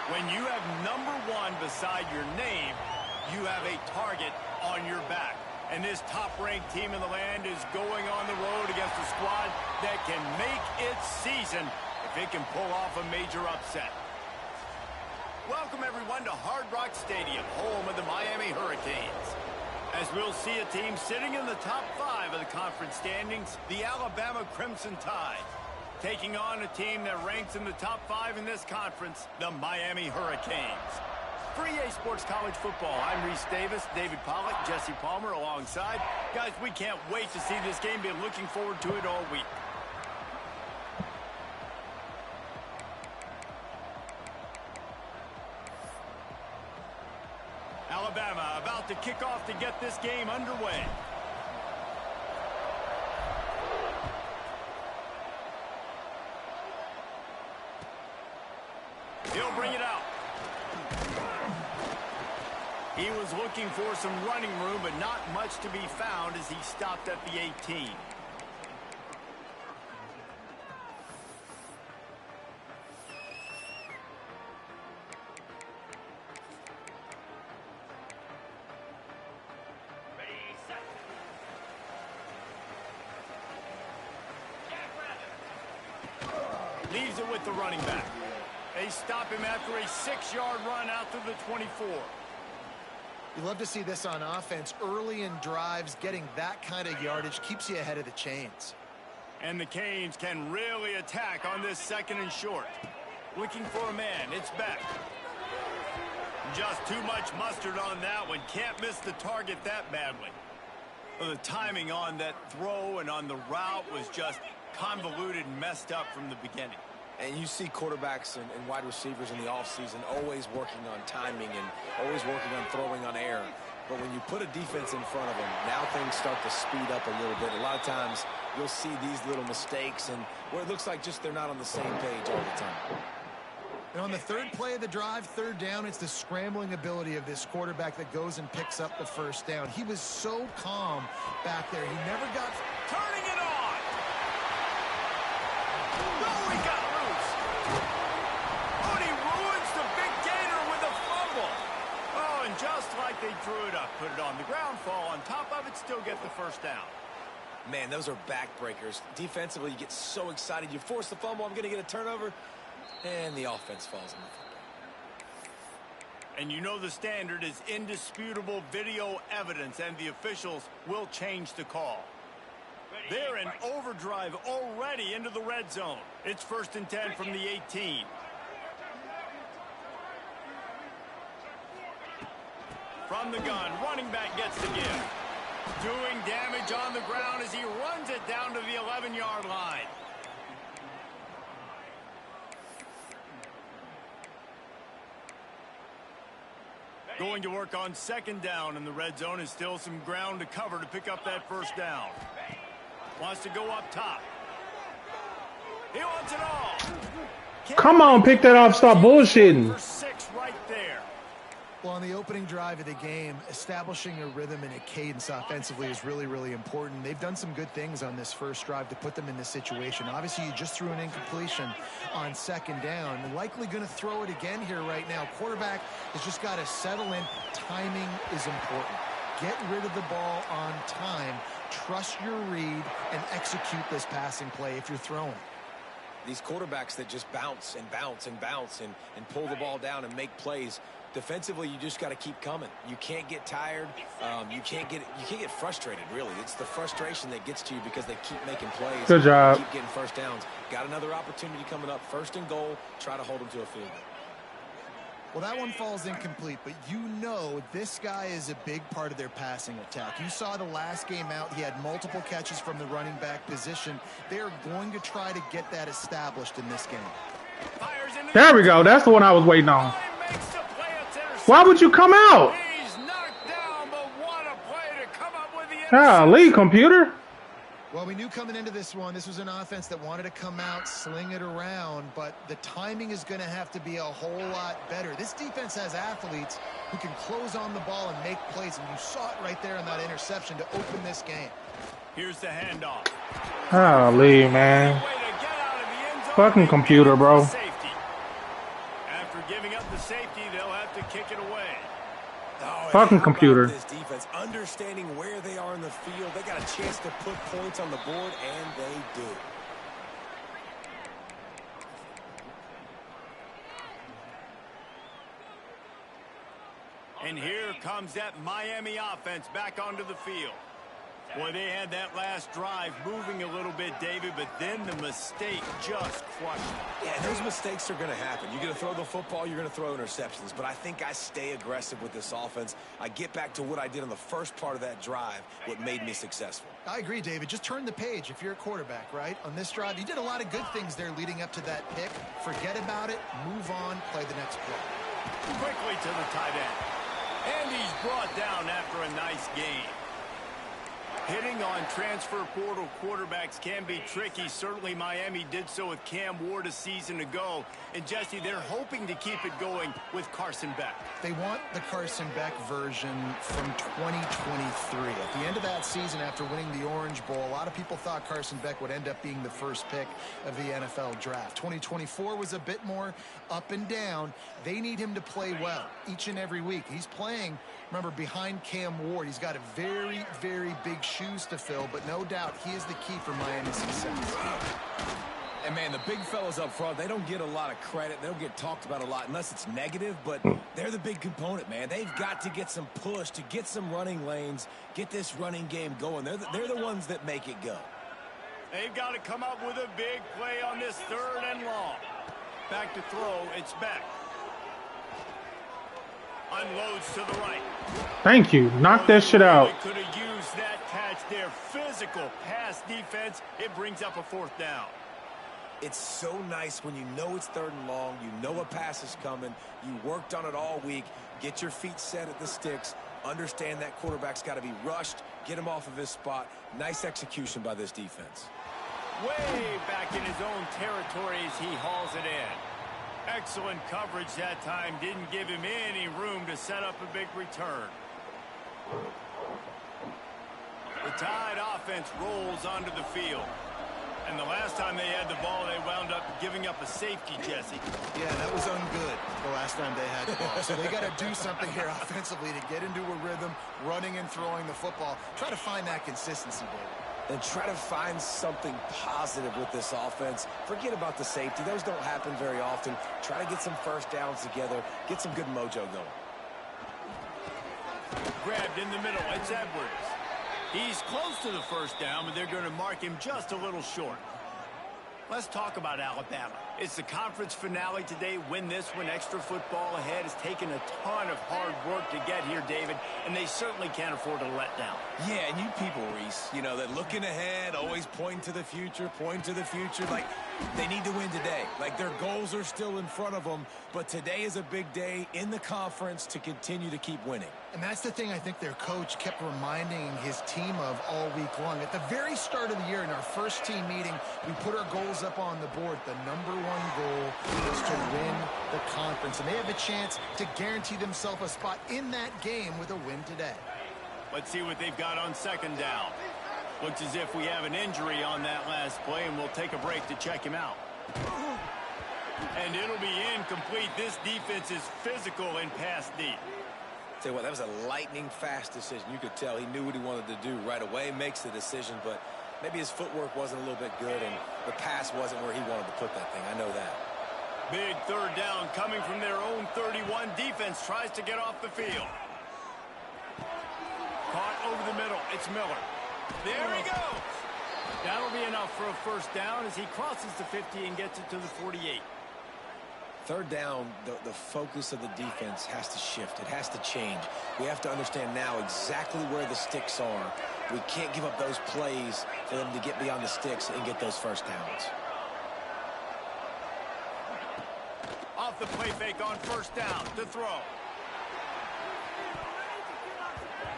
When you have #1 beside your name, you have a target on your back. And this top-ranked team in the land is going on the road against a squad that can make its season if it can pull off a major upset. Welcome, everyone, to Hard Rock Stadium, home of the Miami Hurricanes. As we'll see a team sitting in the top 5 of the conference standings, the Alabama Crimson Tide, taking on a team that ranks in the top 5 in this conference, the Miami Hurricanes. For EA Sports College Football, I'm Reese Davis, David Pollack, Jesse Palmer alongside. Guys, we can't wait to see this game. Been looking forward to it all week. Alabama about to kick off to get this game underway. He'll bring it out. He was looking for some running room, but not much to be found as he stopped at the 18. Leaves it with the running back. They stop him after a 6-yard run out to the 24. You love to see this on offense. Early in drives, getting that kind of yardage keeps you ahead of the chains. And the Canes can really attack on this 2nd and short. Looking for a man. It's Beck. Just too much mustard on that one. Can't miss the target that badly. Well, the timing on that throw and on the route was just convoluted and messed up from the beginning. And you see quarterbacks and wide receivers in the offseason always working on timing and always working on throwing on air. But when you put a defense in front of them, now things start to speed up a little bit. A lot of times you'll see these little mistakes and where it looks like just they're not on the same page all the time. And on the 3rd play of the drive, 3rd down, it's the scrambling ability of this quarterback that goes and picks up the 1st down. He was so calm back there. He never got... Turning it on! Oh, he got loose! Oh, and he ruins the big gainer with a fumble! Oh, and just like they drew it up, put it on the ground, fall on top of it, still get the 1st down. Man, those are backbreakers. Defensively, you get so excited. You force the fumble, I'm going to get a turnover, and the offense falls on the football. And you know the standard is indisputable video evidence, and the officials will change the call. They're in overdrive already into the red zone. It's 1st and 10 from the 18. From the gun, running back gets the give. Doing damage on the ground as he runs it down to the 11-yard line. Going to work on 2nd down in the red zone, and still some ground to cover to pick up that 1st down. Wants to go up top. He wants it all. Come on, pick that off. Stop bullshitting. For 6 right there. Well, on the opening drive of the game, establishing a rhythm and a cadence offensively is really, really important. They've done some good things on this 1st drive to put them in this situation. Obviously, you just threw an incompletion on 2nd down. They're likely going to throw it again here right now. Quarterback has just got to settle in. Timing is important. Get rid of the ball on time. Trust your read and execute this passing play if you're throwing. These quarterbacks that just bounce and bounce and bounce and pull the ball down and make plays. Defensively, you just got to keep coming. You can't get tired. You can't get frustrated, really. It's the frustration that gets to you because they keep making plays. Good job. Keep getting 1st downs. Got another opportunity coming up. 1st and goal. Try to hold them to a field goal. Well, that one falls incomplete, but you know this guy is a big part of their passing attack. You saw the last game out. He had multiple catches from the running back position. They're going to try to get that established in this game. There we go. That's the one I was waiting on. Why would you come out? He's knocked down, but what a play to come up with the Golly, computer. Well, we knew coming into this one, this was an offense that wanted to come out, sling it around, but the timing is going to have to be a whole lot better. This defense has athletes who can close on the ball and make plays, and you saw it right there in that interception to open this game. Here's the handoff. Golly, man. Fucking computer, bro. After giving up the kick it away. Oh, Fucking computer. This defense, understanding where they are in the field, they got a chance to put points on the board, and they do. And here comes that Miami offense back onto the field. Boy, they had that last drive moving a little bit, David, but then the mistake just crushed them. Yeah, those mistakes are going to happen. You're going to throw the football, you're going to throw interceptions. But I think I stay aggressive with this offense. I get back to what I did on the first part of that drive, what made me successful. I agree, David. Just turn the page if you're a quarterback, right? On this drive, you did a lot of good things there leading up to that pick. Forget about it, move on, play the next play. Quickly to the tight end. And he's brought down after a nice game. Hitting on transfer portal quarterbacks can be tricky. Certainly Miami did so with Cam Ward a season ago. And Jesse, they're hoping to keep it going with Carson Beck. They want the Carson Beck version from 2023. At the end of that season, after winning the Orange Bowl, a lot of people thought Carson Beck would end up being the first pick of the NFL draft. 2024 was a bit more up and down. They need him to play well each and every week. He's playing, remember, behind Cam Ward. He's got a very, very big shoes to fill, but no doubt he is the key for Miami's success. And, man, the big fellas up front, they don't get a lot of credit. They don't get talked about a lot unless it's negative, but they're the big component, man. They've got to get some push, to get some running lanes, get this running game going. They're the ones that make it go. They've got to come up with a big play on this 3rd and long. Back to throw, it's Beck. Unloads to the right. Thank you. Knock that shit out. Could have used that catch there. Physical pass defense. It brings up a 4th down. It's so nice when you know it's 3rd and long, you know a pass is coming, you worked on it all week, get your feet set at the sticks, understand that quarterback's got to be rushed, get him off of his spot. Nice execution by this defense. Way back in his own territory as he hauls it in. Excellent coverage that time. Didn't give him any room to set up a big return. The Tide offense rolls onto the field. And the last time they had the ball, they wound up giving up a safety, Jesse. Yeah, that was ungood the last time they had the ball. So they got to do something here offensively to get into a rhythm, running and throwing the football. Try to find that consistency, David. And try to find something positive with this offense. Forget about the safety. Those don't happen very often. Try to get some first downs together. Get some good mojo going. Grabbed in the middle. It's Edwards. He's close to the first down, but they're going to mark him just a little short. Let's talk about Alabama. It's the conference finale today. Win this one. Extra football ahead. Has taken a ton of hard work to get here, David, and they certainly can't afford to let down. Yeah, and you people, Reese, you know, that looking ahead, always pointing to the future, like they need to win today. Like their goals are still in front of them, but today is a big day in the conference to continue to keep winning. And that's the thing I think their coach kept reminding his team of all week long. At the very start of the year in our first team meeting, we put our goals up on the board. The #1 goal was to win the conference. And they have a chance to guarantee themselves a spot in that game with a win today. Let's see what they've got on 2nd down. Looks as if we have an injury on that last play, and we'll take a break to check him out. And it'll be incomplete. This defense is physical and pass deep. Tell you what, that was a lightning-fast decision. You could tell he knew what he wanted to do right away, makes the decision, but maybe his footwork wasn't a little bit good, and the pass wasn't where he wanted to put that thing. I know that. Big 3rd down coming from their own 31. Defense tries to get off the field. Caught over the middle. It's Miller. There he goes. That'll be enough for a 1st down as he crosses the 50 and gets it to the 48. 3rd down, the focus of the defense has to shift. It has to change. We have to understand now exactly where the sticks are. We can't give up those plays for them to get beyond the sticks and get those 1st downs. Off the play fake on 1st down to throw.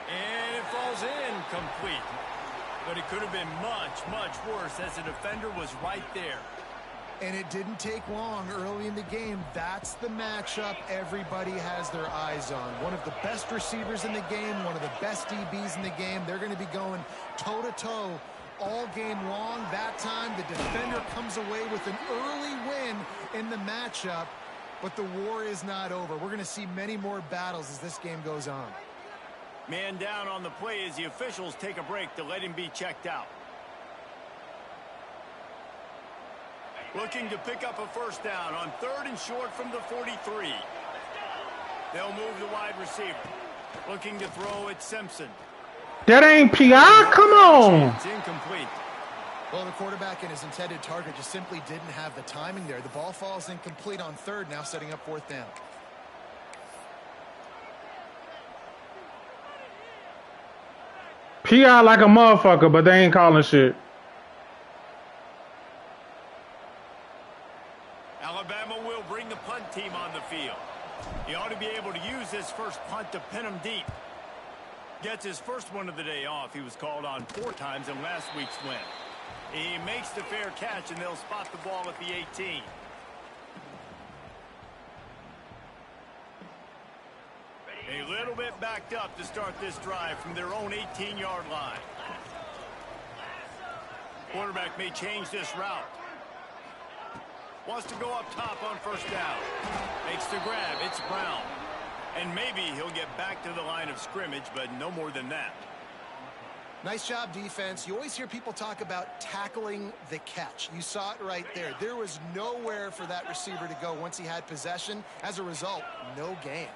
And it falls incomplete. But it could have been much, much worse as the defender was right there. And it didn't take long early in the game. That's the matchup everybody has their eyes on. One of the best receivers in the game, one of the best DBs in the game. They're going to be going toe-to-toe all game long. That time, the defender comes away with an early win in the matchup. But the war is not over. We're going to see many more battles as this game goes on. Man down on the play as the officials take a break to let him be checked out. Looking to pick up a first down on 3rd and short from the 43. They'll move the wide receiver. Looking to throw at Simpson. That ain't PI? Come on. It's incomplete. Well, the quarterback and his intended target just simply didn't have the timing there. The ball falls incomplete on 3rd, now setting up 4th down. PI like a motherfucker, but they ain't calling shit. Alabama will bring the punt team on the field. He ought to be able to use this first punt to pin him deep. Gets his first one of the day off. He was called on 4 times in last week's win. He makes the fair catch, and they'll spot the ball at the 18. A little bit backed up to start this drive from their own 18-yard line. Quarterback may change this route. Wants to go up top on first down. Makes the grab. It's Brown. And maybe he'll get back to the line of scrimmage, but no more than that. Nice job, defense. You always hear people talk about tackling the catch. You saw it right there. There was nowhere for that receiver to go once he had possession. As a result, no gain.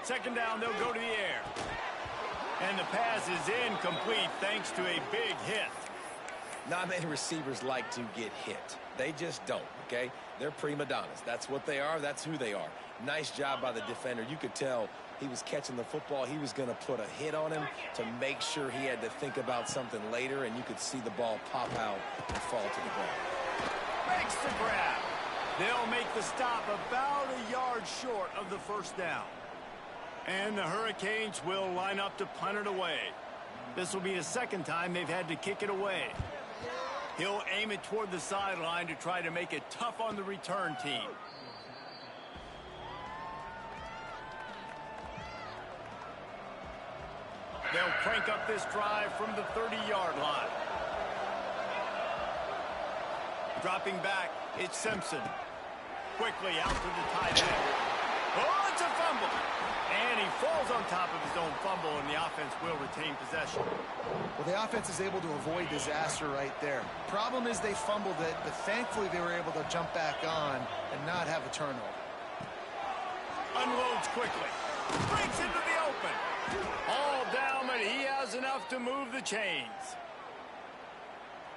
2nd down, they'll go to the air. And the pass is incomplete thanks to a big hit. Not many receivers like to get hit. They just don't, okay? They're prima donnas. That's what they are. That's who they are. Nice job by the defender. You could tell he was catching the football. He was going to put a hit on him to make sure he had to think about something later, and you could see the ball pop out and fall to the ground. Makes the grab. They'll make the stop about a yard short of the first down. And the Hurricanes will line up to punt it away. This will be the 2nd time they've had to kick it away. He'll aim it toward the sideline to try to make it tough on the return team. They'll crank up this drive from the 30-yard line. Dropping back, it's Simpson. Quickly out to the tight end. Oh, it's a fumble. And he falls on top of his own fumble, and the offense will retain possession. Well, the offense is able to avoid disaster right there. Problem is they fumbled it, but thankfully they were able to jump back on and not have a turnover. Unloads quickly. Breaks into the open. All down, but he has enough to move the chains.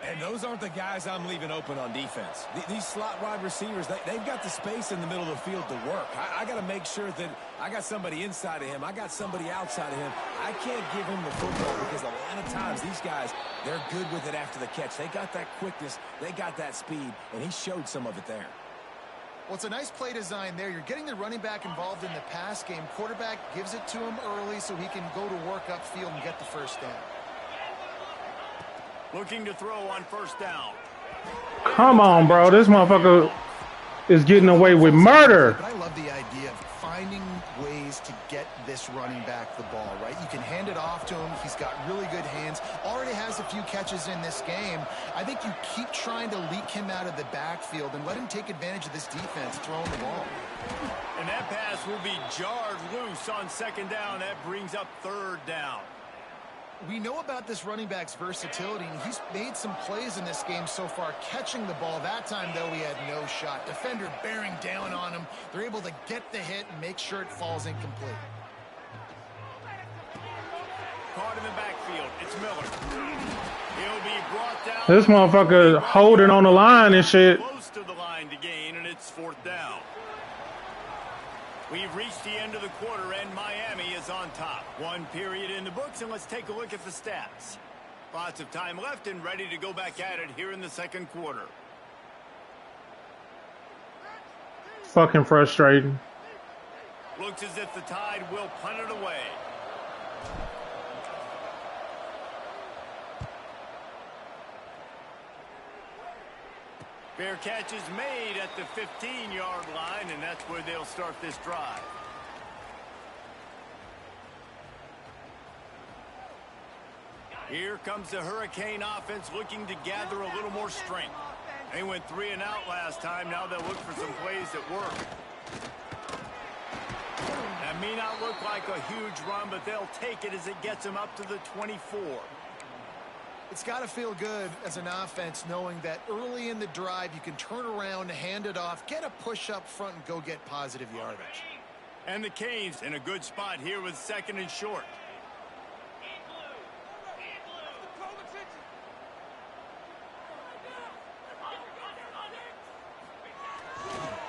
And those aren't the guys I'm leaving open on defense. These slot wide receivers, they've got the space in the middle of the field to work. I got to make sure that I got somebody inside of him. I got somebody outside of him. I can't give him the football because a lot of times these guys, they're good with it after the catch. They got that quickness. They got that speed, and he showed some of it there. Well, it's a nice play design there. You're getting the running back involved in the pass game. Quarterback gives it to him early so he can go to work upfield and get the first down. Looking to throw on first down. Come on, bro. This motherfucker is getting away with murder. But I love the idea of finding ways to get this running back the ball, right? You can hand it off to him. He's got really good hands. Already has a few catches in this game. I think you keep trying to leak him out of the backfield and let him take advantage of this defense throwing the ball. And that pass will be jarred loose on 2nd down. That brings up 3rd down. We know about this running back's versatility, and he's made some plays in this game so far, catching the ball. That time, though, he had no shot. Defender bearing down on him. They're able to get the hit and make sure it falls incomplete. Caught in the backfield. It's Miller. He'll be brought down. This motherfucker holding on the line and shit. Close to the line to gain, and it's 4th down. We've reached the end of the quarter, and Miami is on top. 1 period in the books, and let's take a look at the stats. Lots of time left and ready to go back at it here in the 2nd quarter. Fucking frustrating. Looks as if the Tide will punt it away. Fair catch is made at the 15-yard line, and that's where they'll start this drive. Here comes the Hurricane offense looking to gather a little more strength. They went 3 and out last time. Now they'll look for some plays that work. That may not look like a huge run, but they'll take it as it gets them up to the 24. It's got to feel good as an offense knowing that early in the drive you can turn around, hand it off, get a push up front, and go get positive yardage. And the Canes in a good spot here with 2nd and short.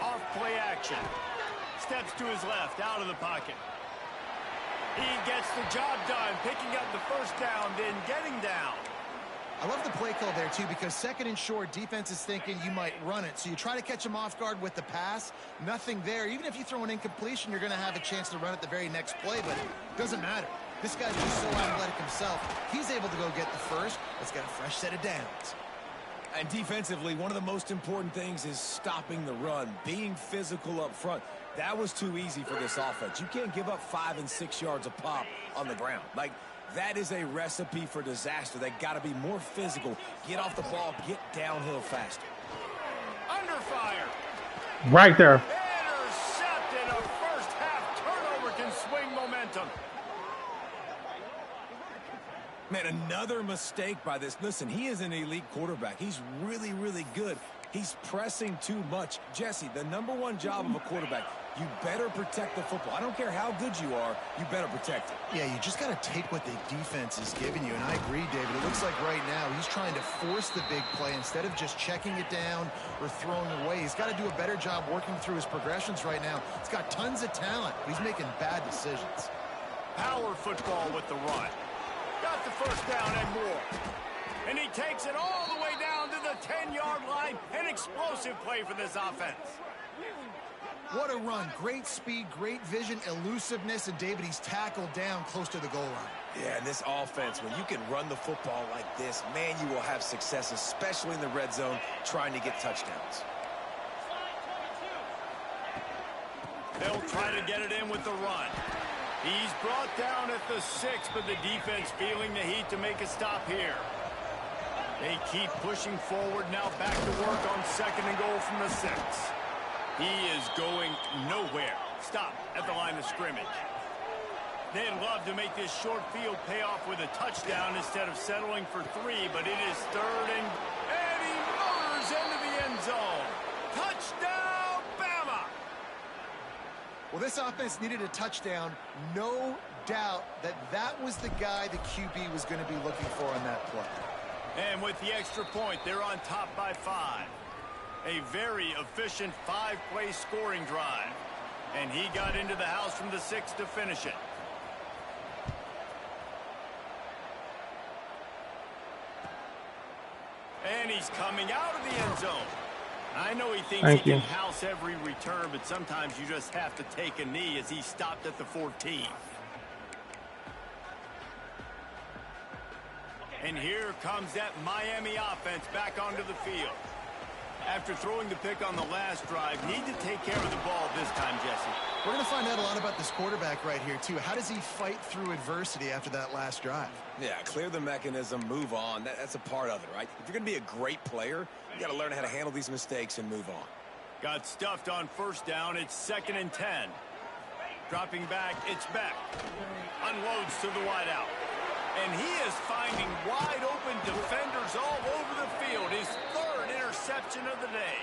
Off play action. Steps to his left, out of the pocket. He gets the job done, picking up the first down, then getting down. I love the play call there, too, because 2nd and short, defense is thinking you might run it. So you try to catch him off guard with the pass. Nothing there. Even if you throw an incompletion, you're going to have a chance to run it the very next play, but it doesn't matter. This guy's just so athletic himself. He's able to go get the first. Let's get a fresh set of downs. And defensively, one of the most important things is stopping the run, being physical up front. That was too easy for this offense. You can't give up 5 and 6 yards a pop on the ground. Like, that is a recipe for disaster. They got to be more physical, get off the ball, get downhill faster. Under fire. Right there. Intercepted. A first half turnover can swing momentum. Man, another mistake by this. Listen, he is an elite quarterback. He's really, really good. He's pressing too much. Jesse, the #1 job of a quarterback, you better protect the football. I don't care how good you are, you better protect it. Yeah, you just got to take what the defense is giving you. And I agree, David. It looks like right now he's trying to force the big play instead of just checking it down or throwing away. He's got to do a better job working through his progressions right now. He's got tons of talent, but he's making bad decisions. Power football with the run. Got the first down and more. And he takes it all the way down to the 10-yard line. An explosive play for this offense. What a run. Great speed, great vision, elusiveness, and David, he's tackled down close to the goal line. Yeah, and this offense, when you can run the football like this, man, you will have success, especially in the red zone, trying to get touchdowns. They'll try to get it in with the run. He's brought down at the 6, but the defense feeling the heat to make a stop here. They keep pushing forward, now back to work on 2nd and goal from the 6. He is going nowhere. Stop at the line of scrimmage. They'd love to make this short field pay off with a touchdown instead of settling for 3, but it is 3rd and he murders into the end zone. Touchdown, Bama! Well, this offense needed a touchdown. No doubt that was the guy the QB was going to be looking for on that play. And with the extra point, they're on top by 5. A very efficient 5-play scoring drive. And he got into the house from the 6 to finish it. And he's coming out of the end zone. I know he thinks he can house every return, but sometimes you just have to take a knee as he stopped at the 14. And here comes that Miami offense back onto the field. After throwing the pick on the last drive, need to take care of the ball this time, Jesse. We're going to find out a lot about this quarterback right here, too. How does he fight through adversity after that last drive? Yeah, clear the mechanism, move on. That's a part of it, right? If you're going to be a great player, you got to learn how to handle these mistakes and move on. Got stuffed on first down. It's 2nd and 10. Dropping back, it's Beck. Unloads to the wideout. And he is finding wide-open defenders all over the field. His 3rd interception of the day.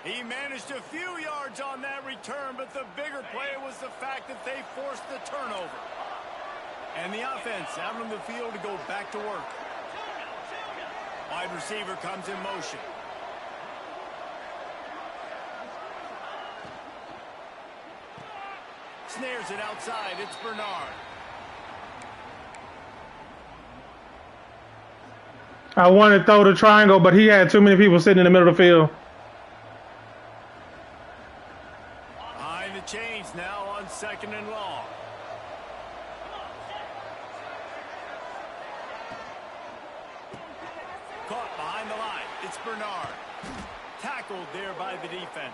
He managed a few yards on that return, but the bigger play was the fact that they forced the turnover. And the offense out on the field to go back to work. Wide receiver comes in motion. Snares it outside. It's Bernard. I wanted to throw the triangle, but he had too many people sitting in the middle of the field. Behind the chains now on 2nd and long. Caught behind the line. It's Bernard. Tackled there by the defense.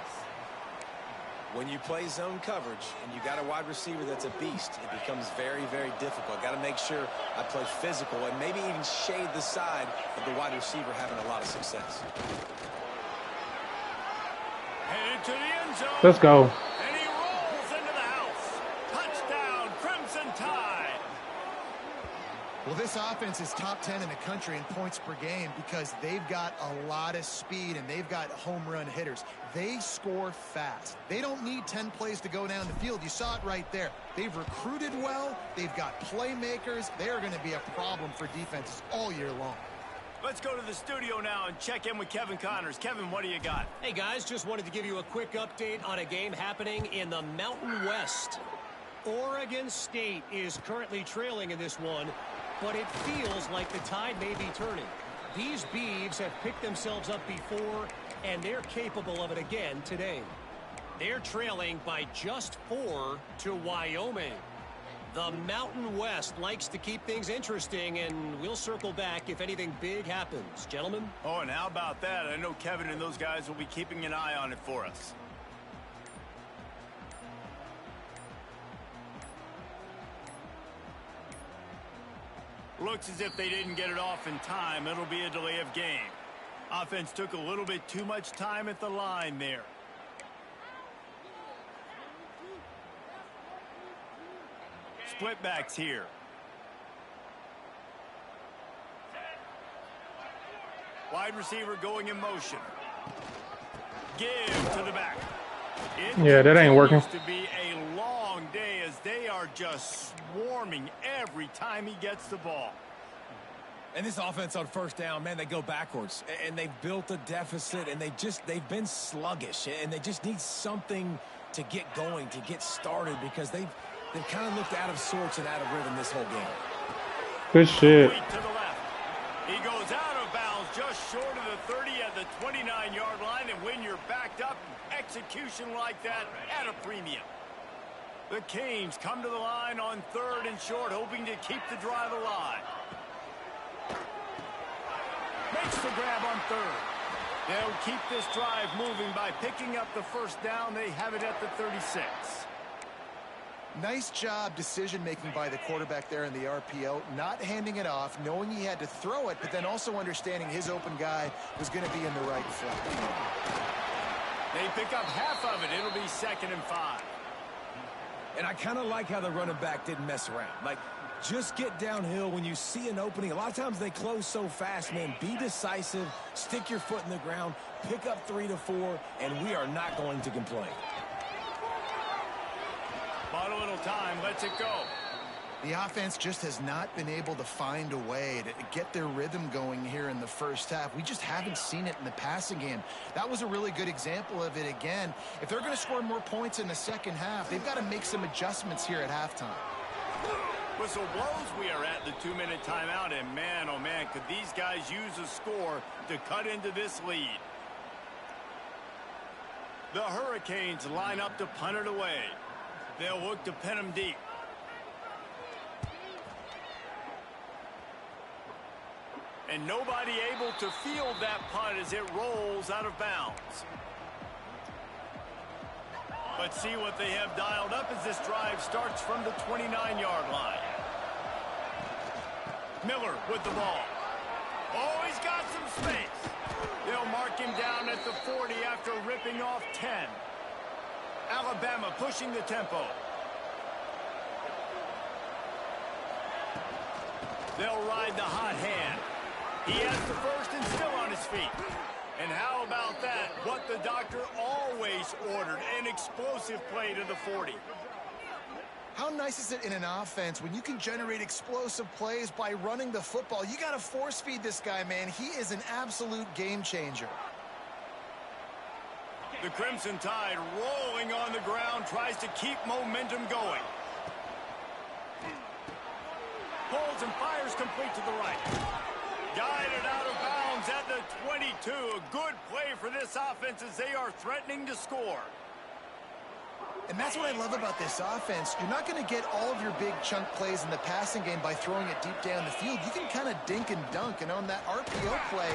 When you play zone coverage and you got a wide receiver that's a beast, it becomes very, very difficult. Got to make sure I play physical and maybe even shade the side of the wide receiver having a lot of success. to the end zone. Let's go. And he rolls into the house. Touchdown, Crimson Tide. Well, this offense is top 10 in the country in points per game because they've got a lot of speed and they've got home run hitters. They score fast. They don't need 10 plays to go down the field. You saw it right there. They've recruited well. They've got playmakers. They are going to be a problem for defenses all year long. Let's go to the studio now and check in with Kevin Connors. Kevin, what do you got? Hey, guys, just wanted to give you a quick update on a game happening in the Mountain West. Oregon State is currently trailing in this one, but it feels like the tide may be turning. These Beavs have picked themselves up before, and they're capable of it again today. They're trailing by just 4 to Wyoming. The Mountain West likes to keep things interesting, and we'll circle back if anything big happens. Gentlemen? Oh, and how about that? I know Kevin and those guys will be keeping an eye on it for us. Looks as if they didn't get it off in time. It'll be a delay of game. Offense took a little bit too much time at the line there. Split backs here. Wide receiver going in motion. Give to the back. Yeah, that ain't working. To be a long day as they are just swarming every time he gets the ball. And this offense on first down, man, they go backwards. And they've built a deficit, and they've been sluggish. And they just need something to get going, to get started, because they've kind of looked out of sorts and out of rhythm this whole game. Good shit. To the left. He goes out of bounds just short of the 30 at the 29-yard line. And when you're backed up, execution like that at a premium. The Canes come to the line on 3rd and short, hoping to keep the drive alive. Makes the grab on 3rd. They'll keep this drive moving by picking up the first down. They have it at the 36. Nice job decision-making by the quarterback there in the RPO, not handing it off, knowing he had to throw it, but then also understanding his open guy was going to be in the right flat. They pick up half of it. It'll be 2nd and 5. And I kind of like how the running back didn't mess around. Like, just get downhill when you see an opening. A lot of times they close so fast, man. Be decisive, stick your foot in the ground, pick up 3 to 4, and we are not going to complain. Bought a little time, lets it go. The offense just has not been able to find a way to get their rhythm going here in the first half. We just haven't seen it in the passing game. That was a really good example of it again. If they're going to score more points in the second half, they've got to make some adjustments here at halftime. Whistle blows. We are at the 2-minute timeout, and man, oh man, could these guys use a score to cut into this lead. The Hurricanes line up to punt it away. They'll look to pin them deep. And nobody able to field that punt as it rolls out of bounds. Let's see what they have dialed up as this drive starts from the 29-yard line. Miller with the ball. Oh, he's got some space. They'll mark him down at the 40 after ripping off 10. Alabama pushing the tempo. They'll ride the hot hand. He has the first and still on his feet. And how about that? What the doctor always ordered, an explosive play to the 40. How nice is it in an offense when you can generate explosive plays by running the football? You got to force feed this guy, man. He is an absolute game changer. The Crimson Tide rolling on the ground, tries to keep momentum going. Pulls and fires complete to the right. Guided out of bounds at the 22. A good play for this offense as they are threatening to score. And that's what I love about this offense. You're not going to get all of your big chunk plays in the passing game by throwing it deep down the field. You can kind of dink and dunk. And on that RPO play,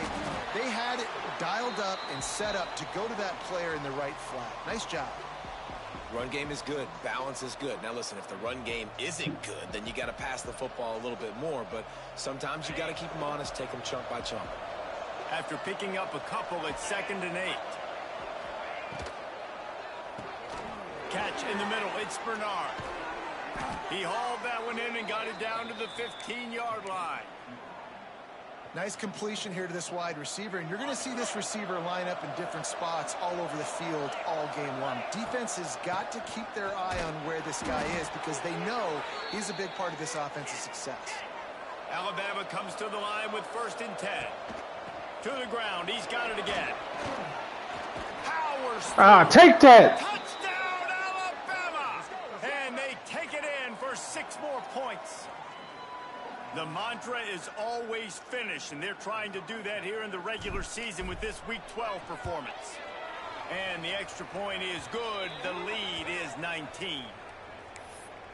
they had it dialed up and set up to go to that player in the right flat. Nice job. Run game is good. Balance is good. Now, listen, if the run game isn't good, then you got to pass the football a little bit more. But sometimes you got to keep them honest, take them chunk by chunk. After picking up a couple, it's 2nd and 8. in the middle. It's Bernard. He hauled that one in and got it down to the 15-yard line. Nice completion here to this wide receiver, and you're going to see this receiver line up in different spots all over the field all game long. Defense has got to keep their eye on where this guy is because they know he's a big part of this offense's success. Alabama comes to the line with 1st and 10. To the ground. He's got it again. Powers. Take that. Touchdown, Alabama. And they take it in for 6 more points. The mantra is always finish, and they're trying to do that here in the regular season with this Week 12 performance. And the extra point is good. The lead is 19.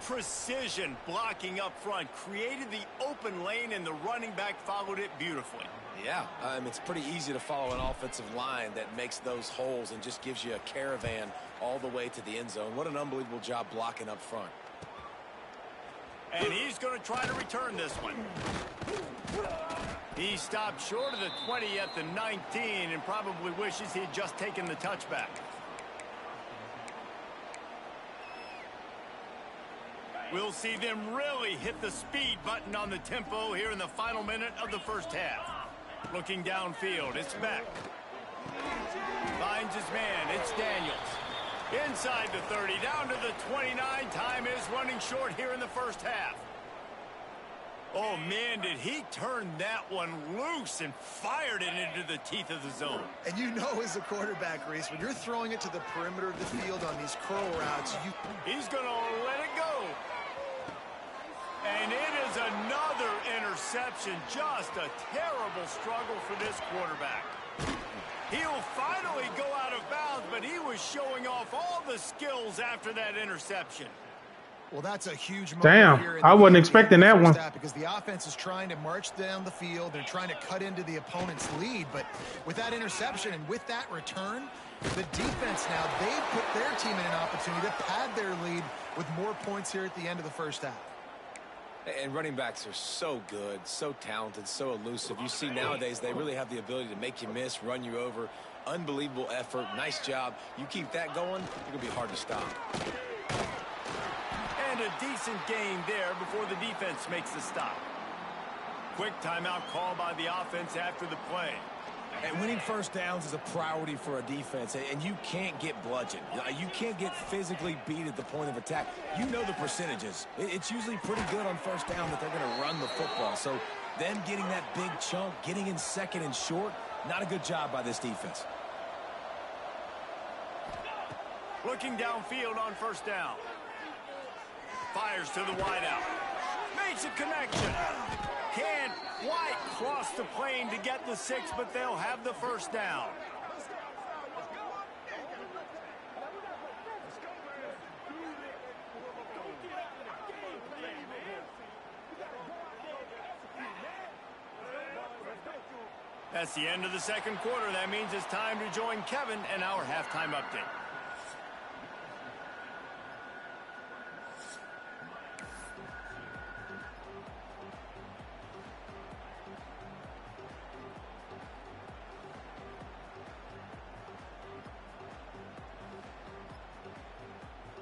Precision blocking up front created the open lane, and the running back followed it beautifully. Yeah, it's pretty easy to follow an offensive line that makes those holes and just gives you a caravan all the way to the end zone. What an unbelievable job blocking up front. And he's going to try to return this one. He stopped short of the 20 at the 19 and probably wishes he had just taken the touchback. We'll see them really hit the speed button on the tempo here in the final minute of the first half. Looking downfield, it's Beck. Finds his man, it's Daniels. Inside the 30, down to the 29. Time is running short here in the first half. Oh, man, did he turn that one loose and fired it into the teeth of the zone. And you know as a quarterback, Reese, when you're throwing it to the perimeter of the field on these curl routes, he's going to let it go. And it is another interception. Just a terrible struggle for this quarterback. He'll finally go out of bounds, but he was showing off all the skills after that interception. Well, that's a huge moment. Damn, I wasn't expecting that one. Because the offense is trying to march down the field. They're trying to cut into the opponent's lead. But with that interception and with that return, the defense now, they've put their team in an opportunity to pad their lead with more points here at the end of the first half. And running backs are so good, so talented, so elusive. You see nowadays they really have the ability to make you miss, run you over. Unbelievable effort. Nice job. You keep that going, you're going to be hard to stop. And a decent gain there before the defense makes the stop. Quick timeout call by the offense after the play. And winning first downs is a priority for a defense, and you can't get bludgeoned. You can't get physically beat at the point of attack. You know the percentages. It's usually pretty good on first down that they're going to run the football. So them getting that big chunk, getting in second and short, not a good job by this defense. Looking downfield on first down. Fires to the wideout. Makes a connection. Can't quite cross the plane to get the 6, but they'll have the first down. That's the end of the second quarter. That means it's time to join Kevin and our halftime update.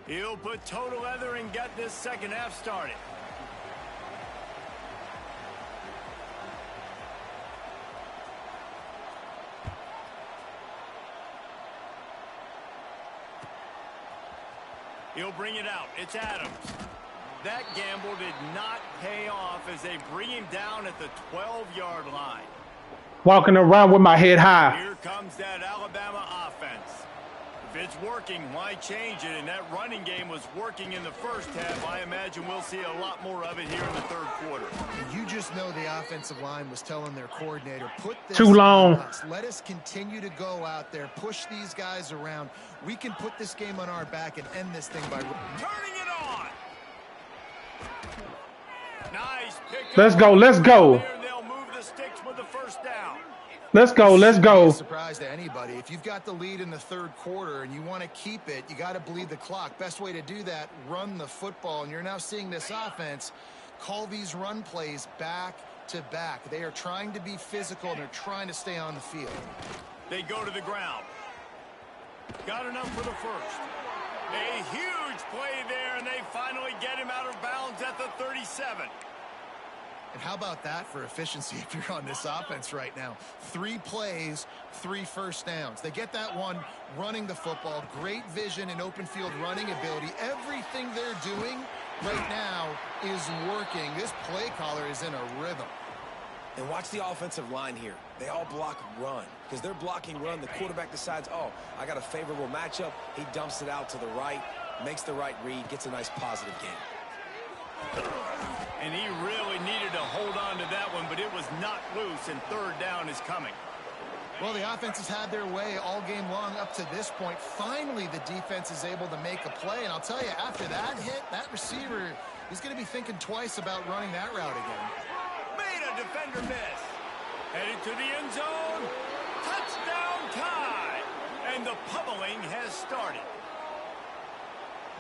He'll put total leather and get this second half started. He'll bring it out. It's Adams. That gamble did not pay off as they bring him down at the 12-yard line. Walking around with my head high. Here comes that Alabama offense. If it's working, why change it? And that running game was working in the first half. I imagine we'll see a lot more of it here in the third quarter. And you just know the offensive line was telling their coordinator, put this too long. On us. Let us continue to go out there, push these guys around. We can put this game on our back and end this thing by turning it on. Nice pick. Let's go. Let's go. They'll move the sticks with the first down. Let's go. Let's go. Surprise to anybody. If you've got the lead in the third quarter and you want to keep it, you got to bleed the clock. Best way to do that, run the football. And you're now seeing this offense call these run plays back to back. They are trying to be physical and they're trying to stay on the field. They go to the ground. Got enough for the first. A huge play there, and they finally get him out of bounds at the 37. And how about that for efficiency if you're on this offense right now? 3 plays, 3 first downs. They get that one running the football, great vision and open field running ability. Everything they're doing right now is working. This play caller is in a rhythm. And watch the offensive line here. They all block run. Because they're blocking run, the quarterback decides, oh, I got a favorable matchup. He dumps it out to the right, makes the right read, gets a nice positive game. And he really needed to hold on to that one, but it was not loose, and third down is coming. Well, the offense has had their way all game long up to this point. Finally, the defense is able to make a play. And I'll tell you, after that hit, that receiver is going to be thinking twice about running that route again. Made a defender miss. Headed to the end zone. Touchdown tie. And the pummeling has started.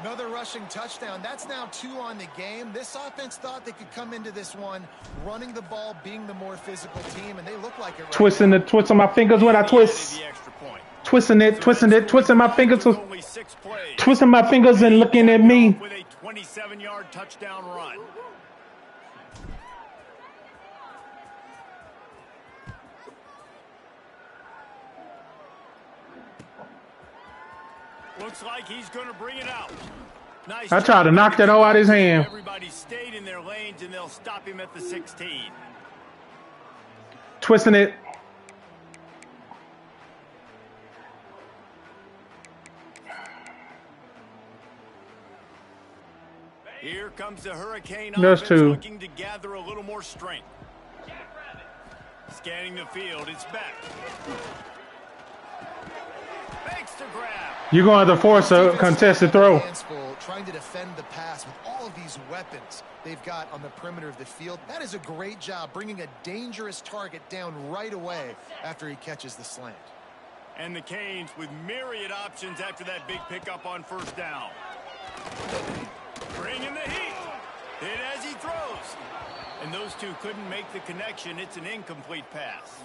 Another rushing touchdown. That's now 2 on the game. This offense thought they could come into this one running the ball, being the more physical team, and they look like it right Twisting my fingers when I twist. Twisting my fingers. Twisting my fingers and looking at me. With a 27-yard touchdown run. Looks like he's going to bring it out. Nice. I tried to knock that hole out of his hand. Everybody stayed in their lanes, and they'll stop him at the 16. Twisting it. Here comes the Hurricane There's offense 2. looking to gather a little more strength. Scanning the field, it's back. Fakes to grab. You're going to have to force a contested throw. Trying to defend the pass with all of these weapons they've got on the perimeter of the field. That is a great job bringing a dangerous target down right away after he catches the slant. And the Canes with myriad options after that big pickup on first down. Bringing the heat. Hit as he throws. And those two couldn't make the connection. It's an incomplete pass.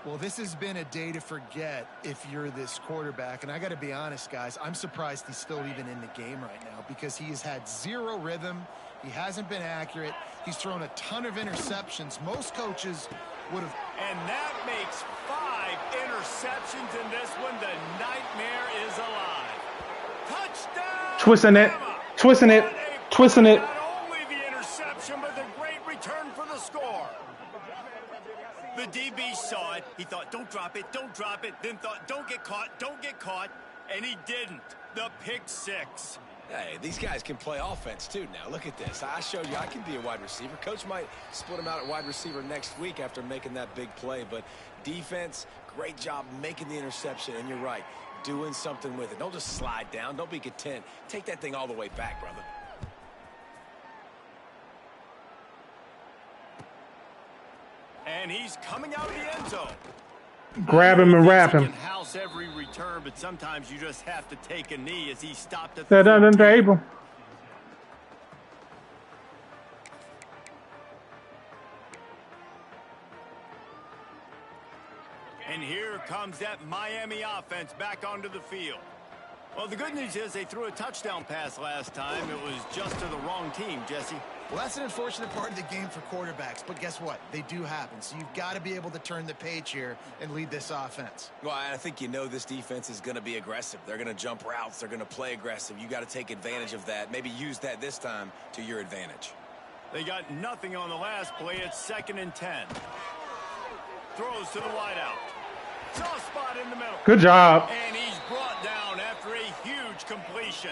Well, this has been a day to forget if you're this quarterback. And I got to be honest, guys, I'm surprised he's still even in the game right now because he has had 0 rhythm. He hasn't been accurate. He's thrown a ton of interceptions. Most coaches would have. And that makes 5 interceptions in this one. The nightmare is alive. Touchdown! Twisting it. Twisting it. Twisting it. Not only the interception, but the great return for the score. The DB saw it. He thought, don't drop it, don't drop it. Then thought, don't get caught, don't get caught. And he didn't. The pick 6. Hey, these guys can play offense, too, now. Look at this. I showed you I can be a wide receiver. Coach might split him out at wide receiver next week after making that big play. But defense, great job making the interception. And you're right, doing something with it. Don't just slide down. Don't be content. Take that thing all the way back, brother. And he's coming out of the end zone. Grab him and wrap him. He can house every return, but sometimes you just have to take a knee as he stopped at the table. And here comes that Miami offense back onto the field. Well, the good news is they threw a touchdown pass last time. It was just to the wrong team, Jesse. Well, that's an unfortunate part of the game for quarterbacks, but guess what? They do happen. So you've got to be able to turn the page here and lead this offense. Well, I think you know this defense is going to be aggressive. They're going to jump routes. They're going to play aggressive. You got to take advantage of that. Maybe use that this time to your advantage. They got nothing on the last play. It's 2nd and 10. Throws to the wideout. Soft spot in the middle. Good job. And he's brought down after a huge completion.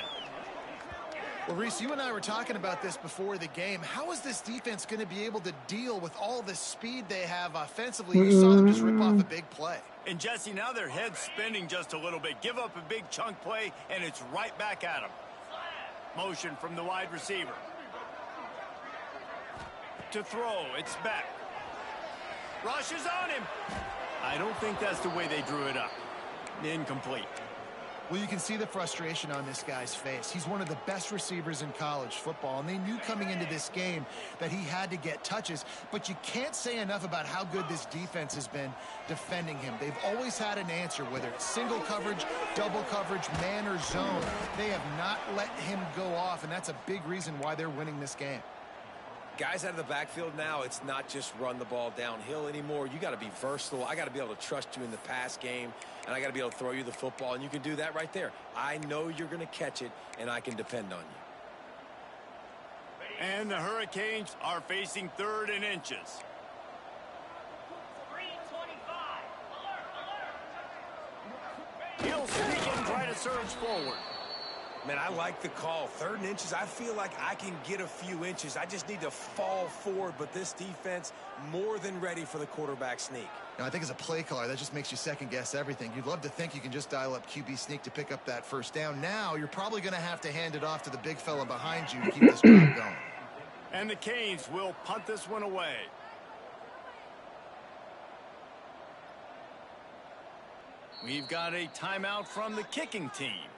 Well, Reese, you and I were talking about this before the game. How is this defense going to be able to deal with all the speed they have offensively? You saw them just rip off a big play. And, Jesse, now their head's spinning just a little bit. Give up a big chunk play, and it's right back at them. Motion from the wide receiver. To throw, it's back. Rushes on him. I don't think that's the way they drew it up. Incomplete. Well, you can see the frustration on this guy's face. He's one of the best receivers in college football, and they knew coming into this game that he had to get touches, but you can't say enough about how good this defense has been defending him. They've always had an answer, whether it's single coverage, double coverage, man or zone. They have not let him go off, and that's a big reason why they're winning this game. Guys out of the backfield now, it's not just run the ball downhill anymore. You got to be versatile. I got to be able to trust you in the pass game, and I got to be able to throw you the football, and you can do that right there. I know you're going to catch it, and I can depend on you. And the Hurricanes are facing 3rd and inches. He'll sneak and try to surge forward. Man, I like the call. 3rd and inches, I feel like I can get a few inches. I just need to fall forward, but this defense more than ready for the quarterback sneak. Now, I think as a play caller, that just makes you second-guess everything. You'd love to think you can just dial up QB sneak to pick up that first down. Now, you're probably going to have to hand it off to the big fella behind you to keep this drive going. And the Canes will punt this one away. We've got a timeout from the kicking team.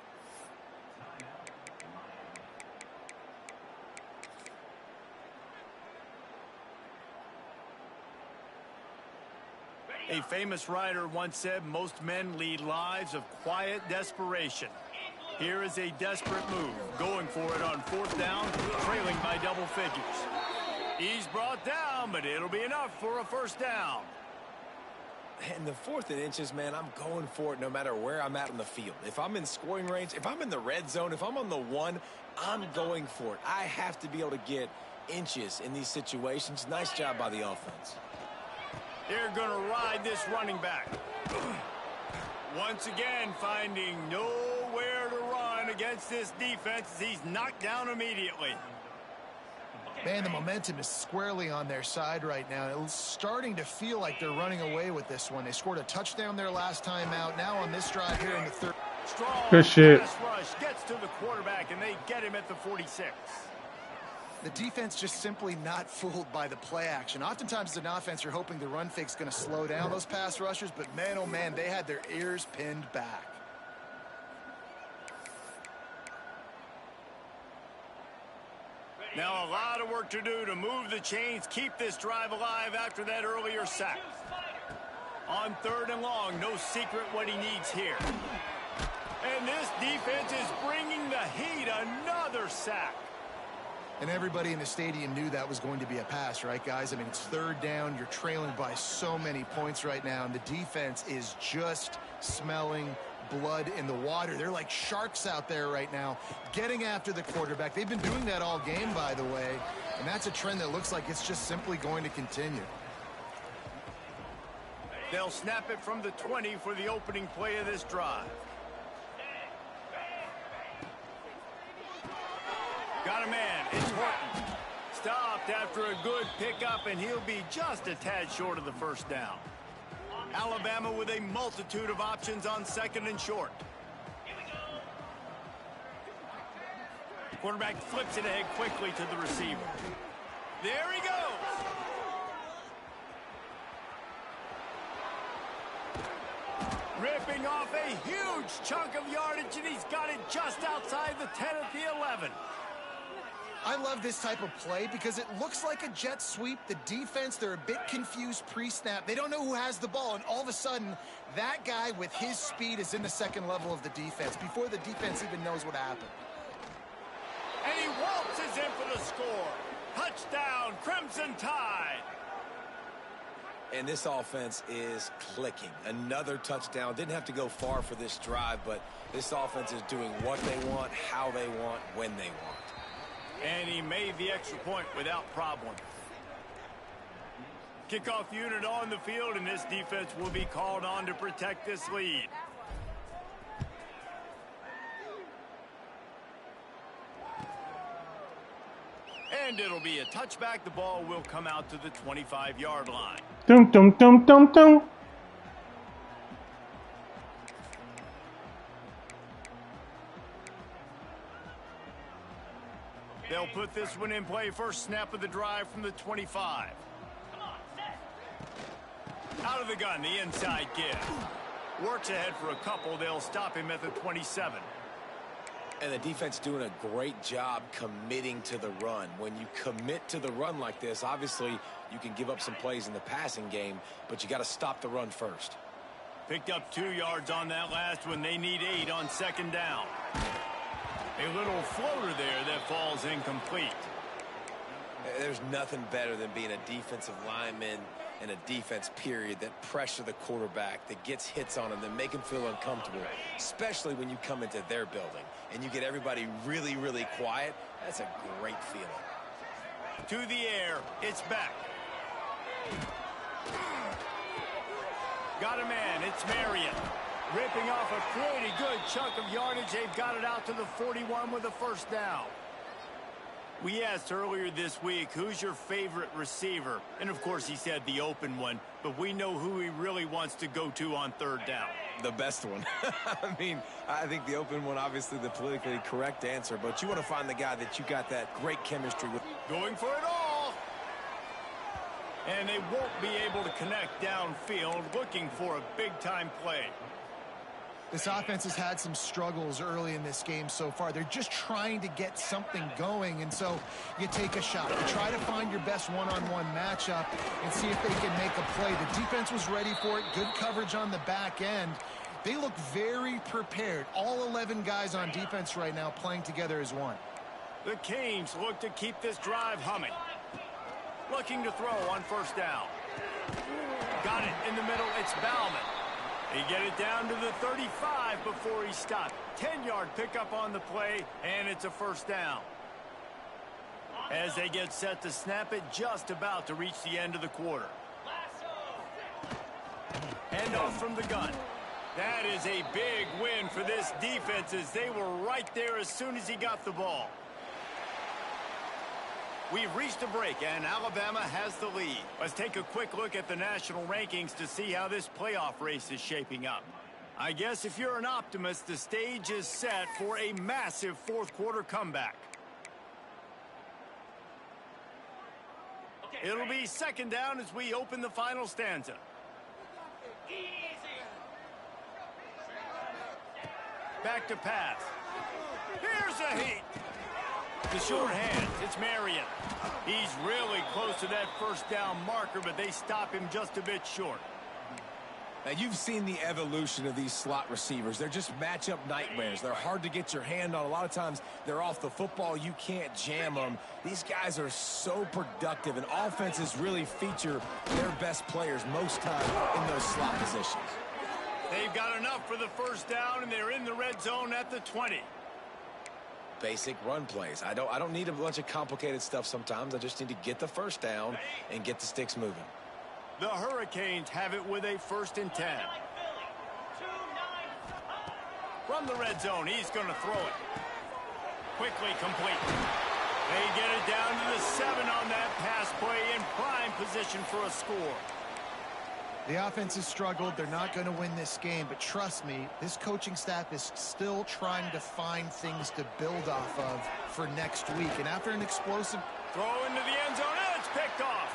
A famous writer once said most men lead lives of quiet desperation. Here is a desperate move, going for it on 4th down, trailing by double figures. He's brought down, but it'll be enough for a first down. In the 4th and inches, man, I'm going for it no matter where I'm at on the field. If I'm in scoring range, if I'm in the red zone, if I'm on the 1, I'm going for it. I have to be able to get inches in these situations. Nice job by the offense. They're going to ride this running back. Once again, finding nowhere to run against this defense as he's knocked down immediately. Man, the momentum is squarely on their side right now. It's starting to feel like they're running away with this one. They scored a touchdown their last time out. Now on this drive here in the 3rd. Strong good shit. pass rush gets to the quarterback, and they get him at the 46. The defense just simply not fooled by the play action. Oftentimes as an offense, you're hoping the run fake's going to slow down those pass rushers, but man, oh man, they had their ears pinned back. Now a lot of work to do to move the chains, keep this drive alive after that earlier sack. On 3rd and long, no secret what he needs here. And this defense is bringing the heat. Another sack. And everybody in the stadium knew that was going to be a pass, right, guys? I mean, it's 3rd down. You're trailing by so many points right now, and the defense is just smelling blood in the water. They're like sharks out there right now, getting after the quarterback. They've been doing that all game, by the way, and that's a trend that looks like it's just simply going to continue. They'll snap it from the 20 for the opening play of this drive. Got a man. It's Horton. Stopped after a good pickup, and he'll be just a tad short of the first down. Alabama with a multitude of options on 2nd and short. Quarterback flips it ahead quickly to the receiver. There he goes. Ripping off a huge chunk of yardage, and he's got it just outside the 10 at the 11. I love this type of play because it looks like a jet sweep. The defense, they're a bit confused pre-snap. They don't know who has the ball, and all of a sudden, that guy with his speed is in the 2nd level of the defense before the defense even knows what happened. And he waltzes in for the score. Touchdown, Crimson Tide. And this offense is clicking. Another touchdown. Didn't have to go far for this drive, but this offense is doing what they want, how they want, when they want. And he made the extra point without problem. Kickoff unit on the field, and this defense will be called on to protect this lead. And it'll be a touchback. The ball will come out to the 25-yard line. Dum, dum, dum, dum, dum. They'll put this one in play. First snap of the drive from the 25. Out of the gun, the inside give. Works ahead for a couple. They'll stop him at the 27. And the defense doing a great job committing to the run. When you commit to the run like this, obviously you can give up some plays in the passing game, but you got to stop the run first. Picked up 2 yards on that last one. They need 8 on second down. A little floater there that falls incomplete. There's nothing better than being a defensive lineman and a defense period that pressure the quarterback, that gets hits on him, that make him feel uncomfortable, especially when you come into their building and you get everybody really, really quiet. That's a great feeling. To the air, it's back. Got a man, it's Marion. Ripping off a pretty good chunk of yardage. They've got it out to the 41 with a first down. We asked earlier this week, who's your favorite receiver? And, of course, he said the open one, but we know who he really wants to go to on third down. The best one. I mean, I think the open one, obviously the politically correct answer, but you want to find the guy that you got that great chemistry with. Going for it all. And they won't be able to connect downfield, looking for a big-time play. This offense has had some struggles early in this game so far. They're just trying to get something going, and so you take a shot. You try to find your best one-on-one matchup and see if they can make a play. The defense was ready for it. Good coverage on the back end. They look very prepared. All 11 guys on defense right now playing together as one. The Canes look to keep this drive humming. Looking to throw on first down. Got it in the middle. It's Bauman. They get it down to the 35 before he stopped. 10-yard pickup on the play, and it's a first down. As they get set to snap it, just about to reach the end of the quarter. Hand off from the gun. That is a big win for this defense as they were right there as soon as he got the ball. We've reached a break, and Alabama has the lead. Let's take a quick look at the national rankings to see how this playoff race is shaping up. I guess if you're an optimist, the stage is set for a massive fourth-quarter comeback. It'll be second down as we open the final stanza. Back to pass. Here's a heat. The short hands, it's Marion. He's really close to that first down marker, but they stop him just a bit short. Now, you've seen the evolution of these slot receivers. They're just matchup nightmares. They're hard to get your hand on. A lot of times, they're off the football. You can't jam them. These guys are so productive, and offenses really feature their best players most time in those slot positions. They've got enough for the first down, and they're in the red zone at the 20. Basic run plays. I don't need a bunch of complicated stuff sometimes. I just need to get the first down and get the sticks moving. The Hurricanes have it with a 1st and 10. From the red zone, he's going to throw it. Quickly complete. They get it down to the 7 on that pass play in prime position for a score. The offense has struggled. They're not going to win this game, but trust me, this coaching staff is still trying to find things to build off of for next week. And after an explosive throw into the end zone, and it's picked off.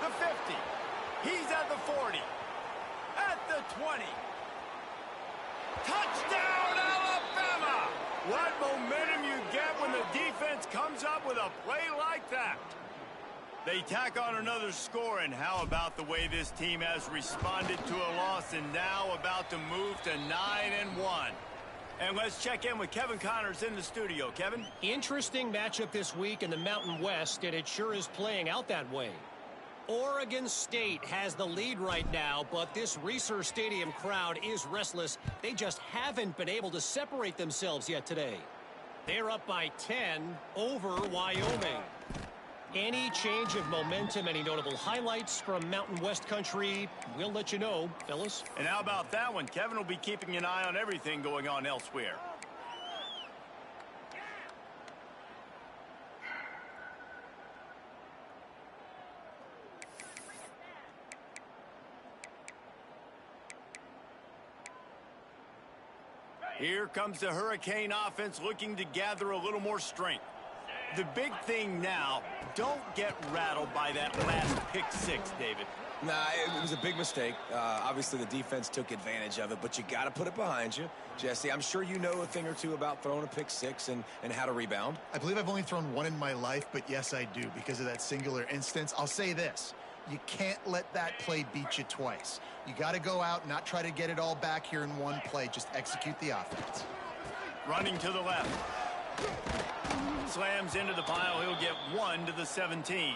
The 50. He's at the 40. At the 20. Touchdown, Alabama! What momentum you get when the defense comes up with a play like that. They tack on another score, and how about the way this team has responded to a loss and now about to move to 9-1. And let's check in with Kevin Connors in the studio. Kevin? Interesting matchup this week in the Mountain West, and it sure is playing out that way. Oregon State has the lead right now, but this Reser Stadium crowd is restless. They just haven't been able to separate themselves yet today. They're up by 10 over Wyoming. Any change of momentum, any notable highlights from Mountain West country, we'll let you know, fellas. And how about that one? Kevin will be keeping an eye on everything going on elsewhere. Here comes the Hurricane offense looking to gather a little more strength. The big thing now, don't get rattled by that last pick six, David. Nah, it was a big mistake. Obviously, the defense took advantage of it, but you got to put it behind you. Jesse, I'm sure you know a thing or two about throwing a pick six and how to rebound. I believe I've only thrown one in my life, but yes, I do because of that singular instance. I'll say this. You can't let that play beat you twice. You got to go out and not try to get it all back here in one play. Just execute the offense. Running to the left. Slams into the pile. He'll get 1 to the 17.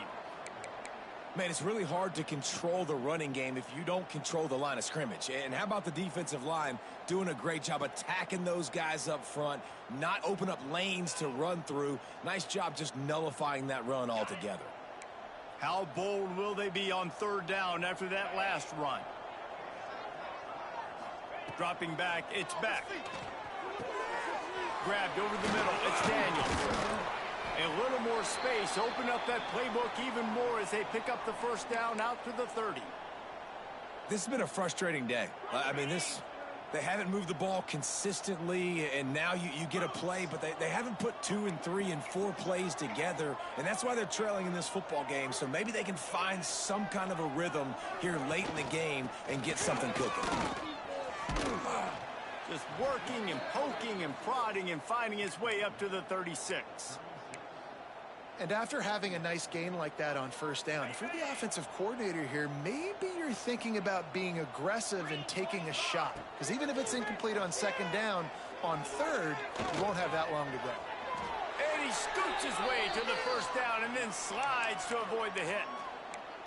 Man, it's really hard to control the running game if you don't control the line of scrimmage. And how about the defensive line doing a great job attacking those guys up front, not open up lanes to run through. Nice job just nullifying that run altogether. How bold will they be on third down after that last run? Dropping back, it's back. Grabbed over the middle, it's Daniels. A little more space, open up that playbook even more as they pick up the first down out to the 30. This has been a frustrating day. I mean, they haven't moved the ball consistently, and now you get a play, but they haven't put 2 and 3 and 4 plays together, and that's why they're trailing in this football game. So maybe they can find some kind of a rhythm here late in the game and get something cooking. Just working and poking and prodding and finding his way up to the 36. And after having a nice gain like that on first down, if you're the offensive coordinator here, maybe you're thinking about being aggressive and taking a shot. Because even if it's incomplete on second down, on third, you won't have that long to go. And he scoots his way to the first down and then slides to avoid the hit.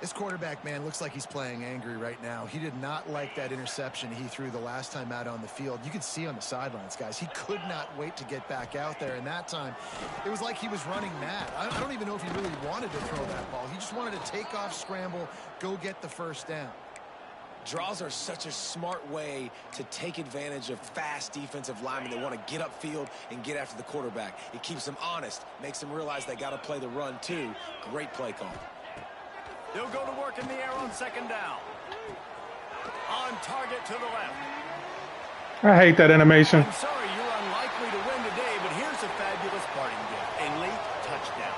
This quarterback, man, looks like he's playing angry right now. He did not like that interception he threw the last time out on the field. You could see on the sidelines, guys, he could not wait to get back out there. And that time, it was like he was running mad. I don't even know if he really wanted to throw that ball. He just wanted to take off, scramble, go get the first down. Draws are such a smart way to take advantage of fast defensive linemen that want to get upfield and get after the quarterback. It keeps them honest, makes them realize they got to play the run too. Great play call. They'll go to work in the air on second down. On target to the left. I hate that animation. I'm sorry, you're unlikely to win today, but here's a fabulous parting gift. A late touchdown.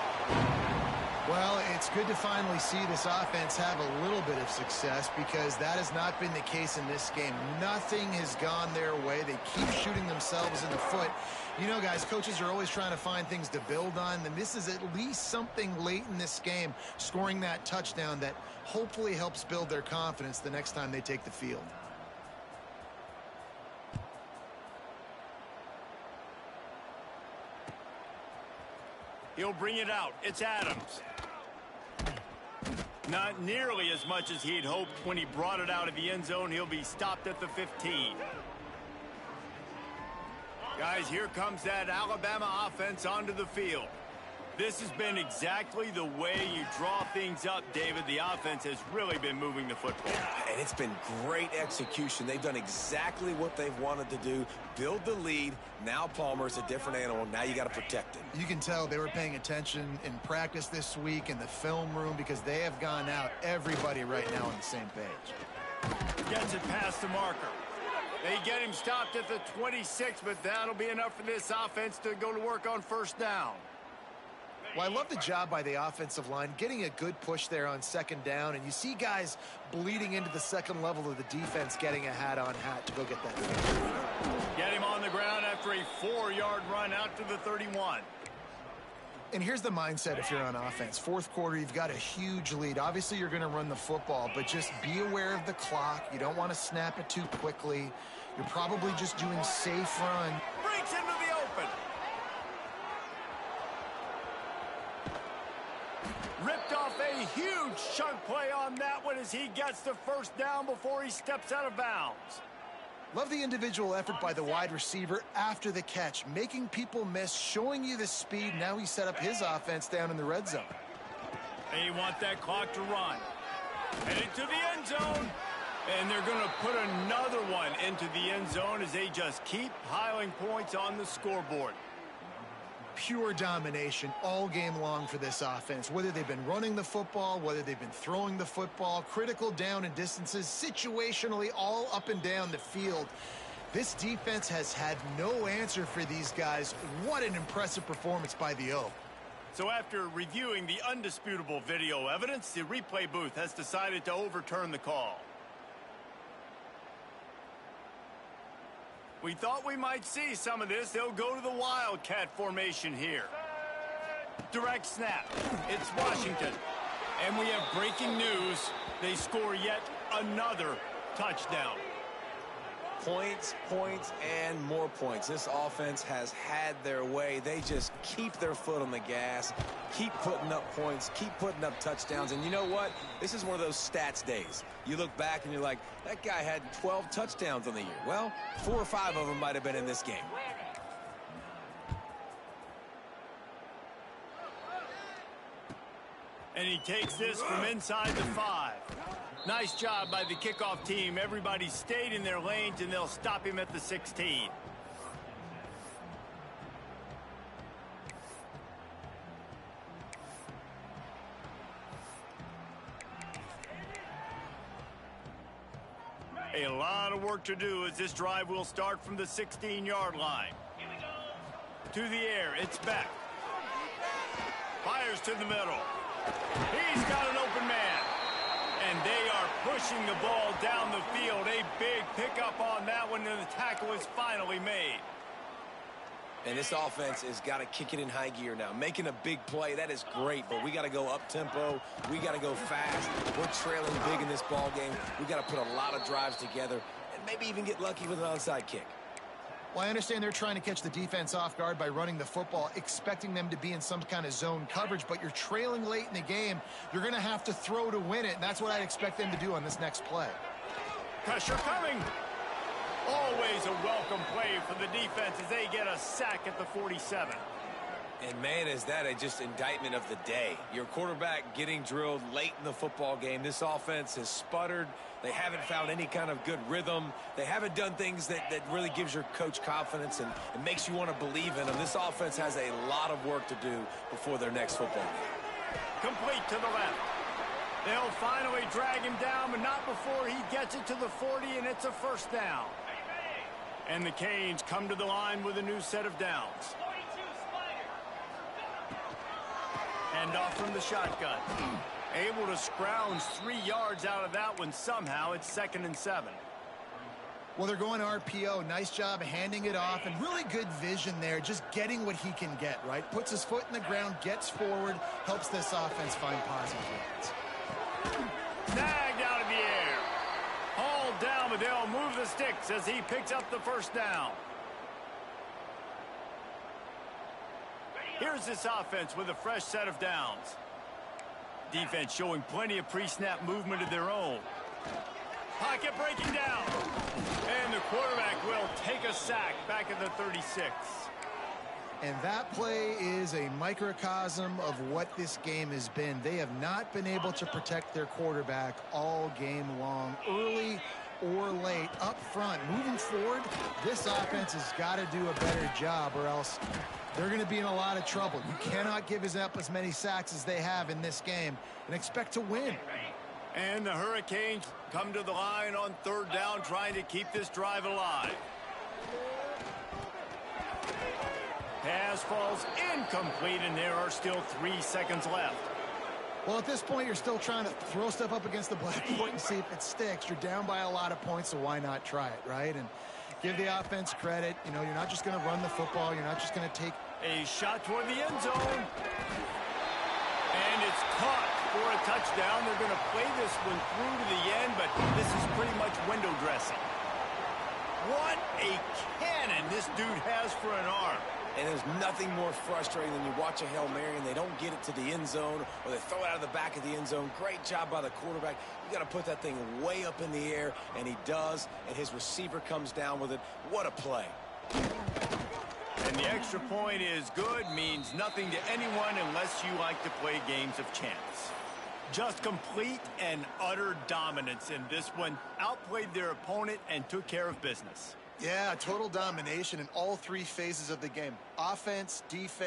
Well, it's good to finally see this offense have a little bit of success because that has not been the case in this game. Nothing has gone their way. They keep shooting themselves in the foot. You know, guys, coaches are always trying to find things to build on, and this is at least something late in this game, scoring that touchdown that hopefully helps build their confidence the next time they take the field. He'll bring it out. It's Adams. Not nearly as much as he'd hoped when he brought it out of the end zone. He'll be stopped at the 15. Guys, here comes that Alabama offense onto the field. This has been exactly the way you draw things up, David. The offense has really been moving the football. And it's been great execution. They've done exactly what they've wanted to do. Build the lead. Now Palmer's a different animal. Now you got to protect him. You can tell they were paying attention in practice this week in the film room because they have gone out, everybody right now on the same page. Gets it past the marker. They get him stopped at the 26, but that'll be enough for this offense to go to work on first down. Well, I love the job by the offensive line, getting a good push there on second down, and you see guys bleeding into the second level of the defense getting a hat-on-hat to go get that finish. Get him on the ground after a 4-yard run out to the 31. And here's the mindset if you're on offense. Fourth quarter, you've got a huge lead. Obviously, you're going to run the football, but just be aware of the clock. You don't want to snap it too quickly. You're probably just doing safe run. Breaks into the open. Ripped off a huge chunk play on that one as he gets the first down before he steps out of bounds. Love the individual effort by the wide receiver after the catch, making people miss, showing you the speed. Now he set up his offense down in the red zone. They want that clock to run. Headed to the end zone. And they're going to put another one into the end zone as they just keep piling points on the scoreboard. Pure domination all game long for this offense. Whether they've been running the football, whether they've been throwing the football, critical down and distances, situationally all up and down the field. This defense has had no answer for these guys. What an impressive performance by the O. So after reviewing the undisputable video evidence, the replay booth has decided to overturn the call. We thought we might see some of this. They'll go to the Wildcat formation here. Direct snap. It's Washington. And we have breaking news. They score yet another touchdown. Points, points, and more points. This offense has had their way. They just keep their foot on the gas, keep putting up points, keep putting up touchdowns. And you know what? This is one of those stats days. You look back and you're like, that guy had 12 touchdowns on the year. Well, 4 or 5 of them might have been in this game. And he takes this from inside the 5. Nice job by the kickoff team. Everybody stayed in their lanes, and they'll stop him at the 16. A lot of work to do as this drive will start from the 16-yard line. To the air, it's back. Fires to the middle. He's got an open man. And they are pushing the ball down the field. A big pickup on that one, and the tackle is finally made. And this offense has got to kick it in high gear now. Making a big play, that is great, but we got to go up-tempo. We got to go fast. We're trailing big in this ball game. We got to put a lot of drives together and maybe even get lucky with an onside kick. Well, I understand they're trying to catch the defense off guard by running the football, expecting them to be in some kind of zone coverage, but you're trailing late in the game. You're going to have to throw to win it, and that's what I'd expect them to do on this next play. Pressure coming. Always a welcome play for the defense as they get a sack at the 47. And, man, is that just indictment of the day. Your quarterback getting drilled late in the football game. This offense has sputtered. They haven't found any kind of good rhythm. They haven't done things that really gives your coach confidence and makes you want to believe in them. This offense has a lot of work to do before their next football game. Complete to the left. They'll finally drag him down, but not before he gets it to the 40, and it's a first down. And the Canes come to the line with a new set of downs. And off from the shotgun. Able to scrounge 3 yards out of that one somehow. It's 2nd and 7. Well, they're going RPO. Nice job handing it off, and really good vision there, just getting what he can get, right? Puts his foot in the ground, gets forward, helps this offense find positive yards. Snagged out of the air. Hauled down, but they'll move the sticks as he picks up the first down. Here's this offense with a fresh set of downs. Defense showing plenty of pre-snap movement of their own. Pocket breaking down. And the quarterback will take a sack back at the 36. And that play is a microcosm of what this game has been. They have not been able to protect their quarterback all game long, early or late, up front. Moving forward, this offense has got to do a better job, or else they're going to be in a lot of trouble. You cannot give up as many sacks as they have in this game and expect to win. And the Hurricanes come to the line on 3rd down, trying to keep this drive alive. Pass falls incomplete, and there are still 3 seconds left. Well, at this point, you're still trying to throw stuff up against the blackboard and see if it sticks. You're down by a lot of points, so why not try it, right? And give the offense credit. You know, you're not just going to run the football. You're not just going to take a shot toward the end zone. And it's caught for a touchdown. They're going to play this one through to the end, but this is pretty much window dressing. What a cannon this dude has for an arm. And there's nothing more frustrating than you watch a Hail Mary and they don't get it to the end zone, or they throw it out of the back of the end zone. Great job by the quarterback. You got to put that thing way up in the air, and he does, and his receiver comes down with it. What a play. And the extra point is good, means nothing to anyone unless you like to play games of chance. Just complete and utter dominance in this one. Outplayed their opponent and took care of business. Yeah, total domination in all 3 phases of the game. Offense, defense.